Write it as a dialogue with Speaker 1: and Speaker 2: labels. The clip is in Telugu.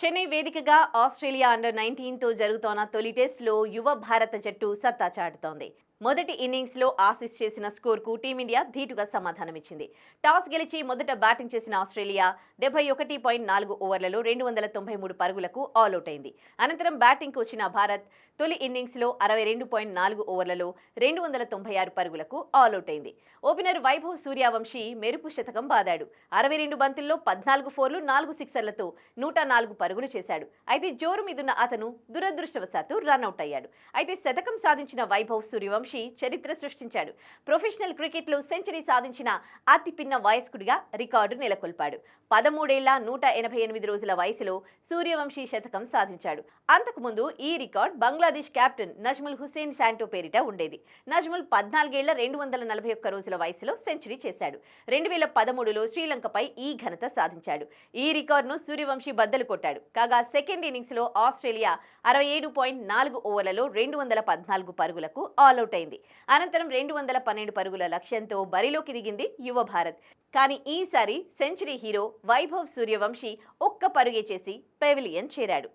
Speaker 1: చెన్నై వేదికగా ఆస్ట్రేలియా అండర్-19తో జరుగుతోన్న తొలి టెస్టులో యువ భారత జట్టు సత్తా చాటుతోంది. మొదటి ఇన్నింగ్స్లో ఆసీస్ చేసిన స్కోర్కు టీమిండియా ధీటుగా సమాధానమిచ్చింది. టాస్ గెలిచి మొదట బ్యాటింగ్ చేసిన ఆస్ట్రేలియా 71.4 ఓవర్లలో 293 పరుగులకు ఆలౌట్ అయింది. అనంతరం బ్యాటింగ్కు వచ్చిన భారత్ తొలి ఇన్నింగ్స్లో 62.4 ఓవర్లలో 296 పరుగులకు ఆలౌట్ అయింది. ఓపెనర్ వైభవ్ సూర్యవంశీ మెరుపు శతకం బాదాడు. 62 బంతుల్లో 14 ఫోర్లు, 4 సిక్సర్లతో 104 పరుగులు చేశాడు. అయితే జోరు మీదున్న అతను దురదృష్టవశాత్తు రనౌట్ అయ్యాడు. అయితే శతకం సాధించిన వైభవ్ సూర్యవంశీ చరిత్ర సృష్టించాడు. ప్రొఫెషనల్ క్రికెట్లో సెంచరీ సాధించిన అతి పిన్న వయస్కుడిగా రికార్డు నెలకొల్పాడు. 13 ఏళ్ల 188 రోజుల వయసులో సూర్యవంశీ శతకం సాధించాడు. అంతకుముందు ఈ రికార్డ్ బంగ్లాదేశ్ కెప్టెన్ నజ్ముల్ హుసేన్ శాంటో పేరిట ఉండేది. నజ్ముల్ 14 ఏళ్ల 241 రోజుల వయసులో సెంచరీ చేశాడు. 2013లో శ్రీలంకపై ఈ ఘనత సాధించాడు. ఈ రికార్డును సూర్యవంశీ బద్దలు కొట్టాడు. కాగా సెకండ్ ఇన్నింగ్స్లో ఆస్ట్రేలియా 67.4 ఓవర్లలో 214 పరుగులకు ఆలౌట్ అయింది. అనంతరం 212 పరుగుల లక్ష్యంతో బరిలోకి దిగింది యువ భారత్. కానీ ఈసారి సెంచరీ హీరో వైభవ్ సూర్యవంశీ ఒక్క పరుగే చేసి పెవిలియన్ చేరాడు.